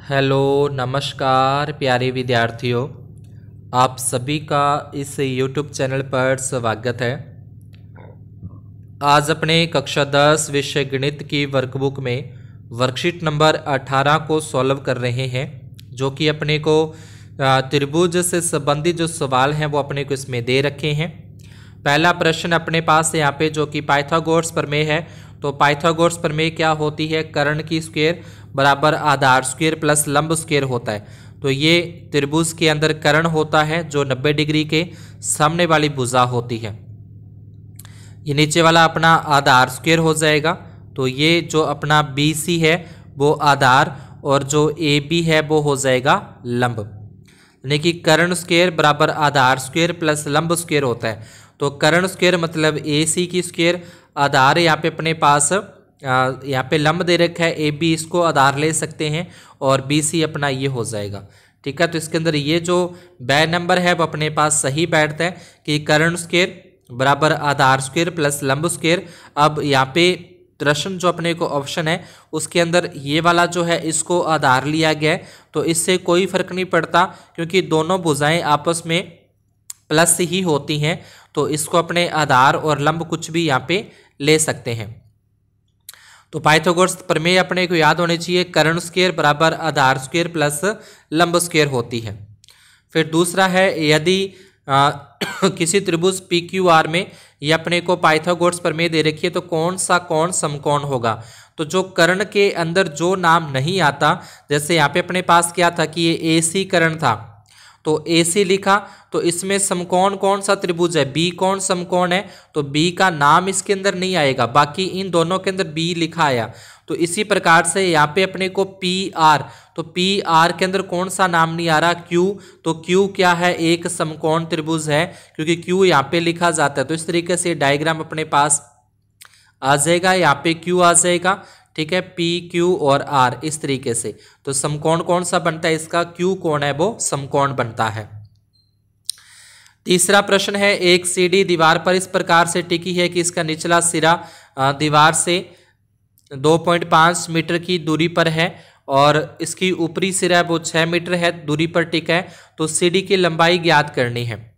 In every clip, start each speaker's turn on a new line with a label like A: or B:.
A: Hello नमस्कार प्यारे विद्यार्थियों, आप सभी का इस YouTube चैनल पर स्वागत है। आज अपने कक्षा 10 विषय गणित की वर्कबुक में वर्कशीट नंबर 18 को सॉल्व कर रहे हैं, जो कि अपने को त्रिभुज से संबंधित जो सवाल हैं वो अपने को इसमें दे रखे हैं। पहला प्रश्न अपने पास यहाँ पे जो कि पाइथागोरस प्रमेय है। तो पाइथागोरस प्रमेय क्या होती है? कर्ण की स्क्वायर बराबर आधार स्क्वायर प्लस लंब स्क्वायर होता है। तो ये त्रिभुज के अंदर कर्ण होता है जो 90 डिग्री के सामने वाली भुजा होती है। ये नीचे वाला अपना आधार स्क्वायर हो जाएगा। तो ये जो अपना BC है वो आधार और जो AB है वो हो जाएगा लंब, यानी कि कर्ण स्क्वायर बराबर आधार स्क्वायर प्लस लंब स्क्वायर होता है। तो कर्ण स्क्वायर मतलब AC की स्क्वायर, आधार यहाँ पे अपने पास यहाँ पे लंब दे रखा है AB, इसको आधार ले सकते हैं और BC अपना ये हो जाएगा। ठीक है, तो इसके अंदर ये जो बै नंबर है वो अपने पास सही बैठता है कि कर्ण स्क्वायर बराबर आधार स्क्वायर प्लस लंब स्क्वायर। अब यहाँ पे प्रश्न जो अपने को ऑप्शन है उसके अंदर ये वाला जो है इसको आधार लिया गया है, तो इससे कोई फर्क नहीं पड़ता क्योंकि दोनों भुजाएं आपस में प्लस ही होती हैं। तो इसको अपने आधार और लंब कुछ भी यहाँ पे ले सकते हैं। तो पाइथागोरस प्रमेय अपने को याद होनी चाहिए, कर्ण स्क्वायर बराबर आधार स्क्वायर प्लस लंब स्क्वायर होती है। फिर दूसरा है, यदि किसी त्रिभुज PQR में ये अपने को पाइथागोरस प्रमेय दे रखी है तो कौन सा कोण समकोण होगा? तो जो कर्ण के अंदर जो नाम नहीं आता, जैसे यहाँ पे अपने पास क्या था कि ये AC कर्ण था, तो AC लिखा, तो इसमें समकोण कौन सा त्रिभुज है? B कोण समकोण है, तो B का नाम इसके अंदर नहीं आएगा, बाकी इन दोनों के अंदर B लिखा आया। तो इसी प्रकार से यहाँ पे अपने को PR, तो PR के अंदर कौन सा नाम नहीं आ रहा? Q, तो Q क्या है? एक समकोण त्रिभुज है क्योंकि Q यहाँ पे लिखा जाता है। तो इस तरीके से डायग्राम अपने पास आ जाएगा, यहाँ पे Q आ जाएगा। ठीक है, P Q और R इस तरीके से। तो समकोण कौन सा बनता है? इसका Q कोण है वो समकोण बनता है। तीसरा प्रश्न है, एक सीढ़ी दीवार पर इस प्रकार से टिकी है कि इसका निचला सिरा दीवार से 2.5 मीटर की दूरी पर है और इसकी ऊपरी सिरा वो 6 मीटर है दूरी पर टिका है। तो सीढ़ी की लंबाई ज्ञात करनी है।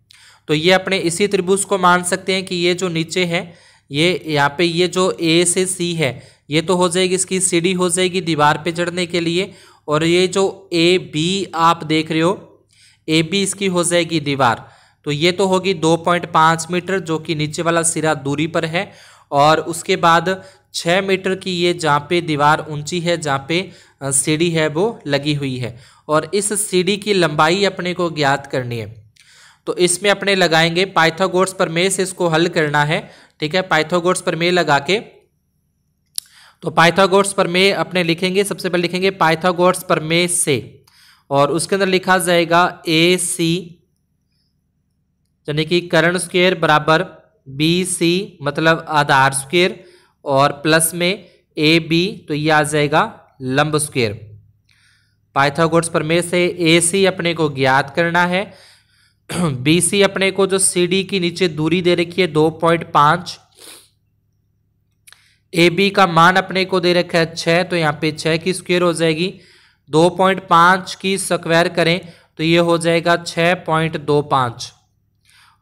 A: तो ये अपने इसी त्रिभुज को मान सकते हैं कि ये जो नीचे है, ये यहाँ पे ये जो A से C है, ये तो हो जाएगी इसकी सीढ़ी हो जाएगी दीवार पे चढ़ने के लिए, और ये जो AB आप देख रहे हो, AB इसकी हो जाएगी दीवार। तो ये तो होगी 2.5 मीटर जो कि नीचे वाला सिरा दूरी पर है, और उसके बाद 6 मीटर की ये जहाँ पे दीवार ऊंची है, जहाँ पे सीढ़ी है वो लगी हुई है, और इस सीढ़ी की लंबाई अपने को ज्ञात करनी है। तो इसमें अपने लगाएंगे पाइथागोरस प्रमेय से इसको हल करना है। ठीक है, पाइथागोरस प्रमेय लगा के, तो पाइथागोरस प्रमेय अपने लिखेंगे, सबसे पहले लिखेंगे पाइथागोरस प्रमेय से, और उसके अंदर लिखा जाएगा AC यानी कि कर्ण स्क्वायर बराबर BC मतलब आधार स्क्वायर, और प्लस में AB तो ये आ जाएगा लंब स्क्वायर। पाइथागोरस प्रमेय से AC अपने को ज्ञात करना है, BC अपने को जो CD की नीचे दूरी दे रखी है 2.5, AB का मान अपने को दे रखा है 6, तो यहाँ पे 6 की स्क्वायर हो जाएगी, 2.5 की स्क्वायर करें तो ये हो जाएगा 6.25,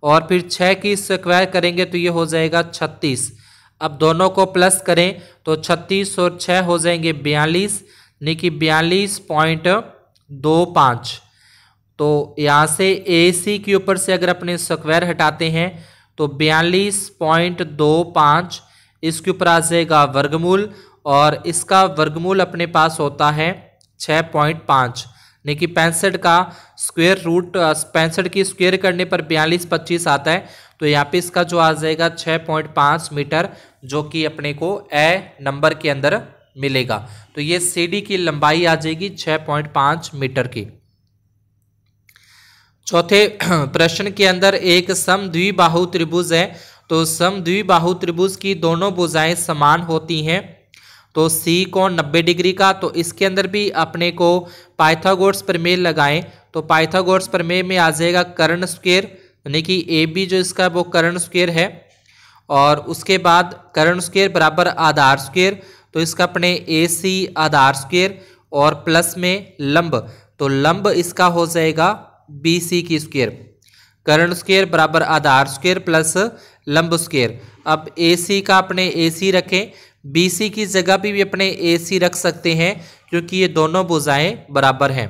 A: और फिर 6 की स्क्वायर करेंगे तो ये हो जाएगा 36। अब दोनों को प्लस करें तो 36 और 6 हो जाएंगे 42, यानी कि 42.25। तो यहाँ से AC के ऊपर से अगर अपने स्क्वायर हटाते हैं तो 42.25, इसके ऊपर आ जाएगा वर्गमूल, और इसका वर्गमूल अपने पास होता है 6.5, यानी कि 65 का स्क्वायर रूट 65 की स्क्वायर करने पर 4225 आता है। तो यहाँ पे इसका जो आ जाएगा 6.5 मीटर, जो कि अपने को A नंबर के अंदर मिलेगा। तो ये सीढ़ी की लंबाई आ जाएगी 6.5 मीटर की। चौथे प्रश्न के अंदर एक समद्विबाहु त्रिभुज है। तो समद्विबाहु त्रिभुज की दोनों भुजाएं समान होती हैं, तो C कोण 90 डिग्री का। तो इसके अंदर भी अपने को पाइथागोरस प्रमेय लगाएं, तो पाइथागोरस प्रमेय में आ जाएगा कर्ण स्क्वायर, यानी कि AB जो इसका वो कर्ण स्क्वायर है, और उसके बाद कर्ण स्क्वायर बराबर आधार स्क्वायर, तो इसका अपने AC आधार स्क्वायर, और प्लस में लंब, तो लंब इसका हो जाएगा BC की स्क्वायर, कर्ण स्क्वायर बराबर आधार स्क्वायर प्लस लंब स्क्वायर। अब AC का अपने AC रखें, BC की जगह पे भी अपने AC रख सकते हैं क्योंकि ये दोनों भुजाएं बराबर हैं।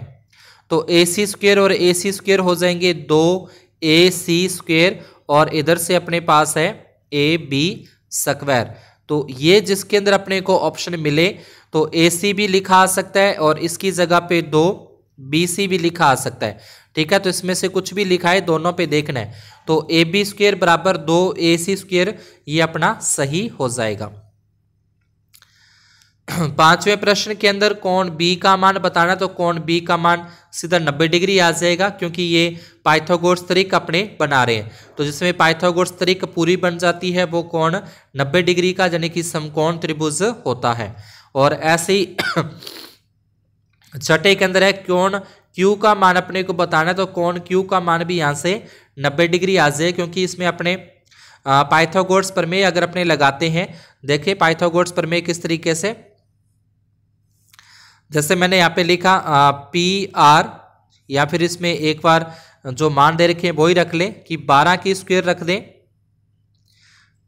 A: तो AC स्क्वायर और AC स्क्वायर हो जाएंगे 2AC स्क्वायर और इधर से अपने पास है AB स्क्वायर। तो ये जिसके अंदर अपने को ऑप्शन मिले तो AC भी लिखा आ सकता है और इसकी जगह पे 2BC भी लिखा आ सकता है। ठीक है, तो इसमें से कुछ भी लिखा है, दोनों पे देखना है। तो AB स्क्वायर बराबर 2AC स्क्वायर ये अपना सही हो जाएगा। पांचवें प्रश्न के अंदर कोण बी का मान बताना, तो कोण बी का मान सीधा 90 डिग्री आ जाएगा क्योंकि ये पाइथागोरस त्रिक अपने बना रहे हैं। तो जिसमें पाइथागोरस त्रिक पूरी बन जाती है वो कोण 90 डिग्री का यानी कि समकोण त्रिभुज होता है। और ऐसे ही छठे के अंदर है कोण क्यू का मान अपने को बताना है, तो कोण क्यू का मान भी यहाँ से 90 डिग्री आ जाए क्योंकि इसमें अपने पाइथागोरस प्रमेय अगर अपने लगाते हैं, देखिए पाइथागोरस प्रमेय किस तरीके से, जैसे मैंने यहाँ पे लिखा PR या फिर इसमें एक बार जो मान दे रखे हैं वही रख लें कि 12 की स्क्वायर रख दें।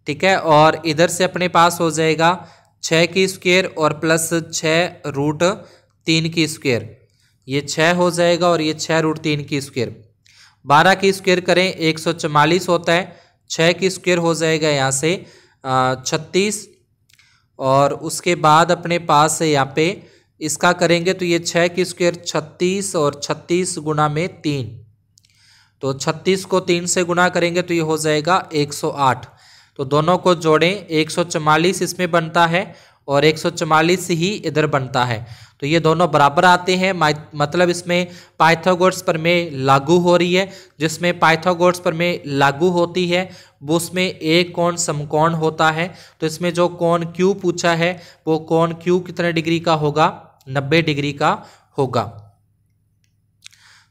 A: ठीक है, और इधर से अपने पास हो जाएगा 6 की स्क्वायर और प्लस 6√3 की स्क्वायर, ये 6 हो जाएगा और ये 6√3 की स्क्वायर। 12 की स्क्वायर करें 144 होता है, 6 की स्क्वायर हो जाएगा यहाँ से 36 और उसके बाद अपने पास है यहाँ पे इसका करेंगे तो ये 6 की स्क्वायर 36 और 36 गुना में 3, तो 36 को 3 से गुना करेंगे तो ये हो जाएगा 108। तो दोनों को जोड़ें, 144 इसमें बनता है और 144 ही इधर बनता है, तो ये दोनों बराबर आते हैं। मतलब इसमें पाइथागोरस प्रमेय लागू हो रही है। जिसमें पाइथागोरस प्रमेय लागू होती है वो उसमें एक कोण समकोण होता है। तो इसमें जो कोण क्यू पूछा है वो कोण क्यू कितने डिग्री का होगा, 90 डिग्री का होगा।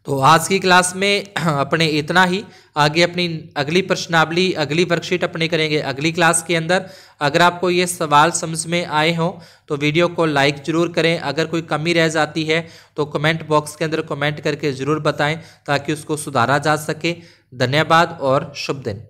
A: तो आज की क्लास में अपने इतना ही। आगे अपनी अगली प्रश्नावली, अगली वर्कशीट अपने करेंगे अगली क्लास के अंदर। अगर आपको ये सवाल समझ में आए हों तो वीडियो को लाइक जरूर करें। अगर कोई कमी रह जाती है तो कमेंट बॉक्स के अंदर कमेंट करके ज़रूर बताएं ताकि उसको सुधारा जा सके। धन्यवाद और शुभ दिन।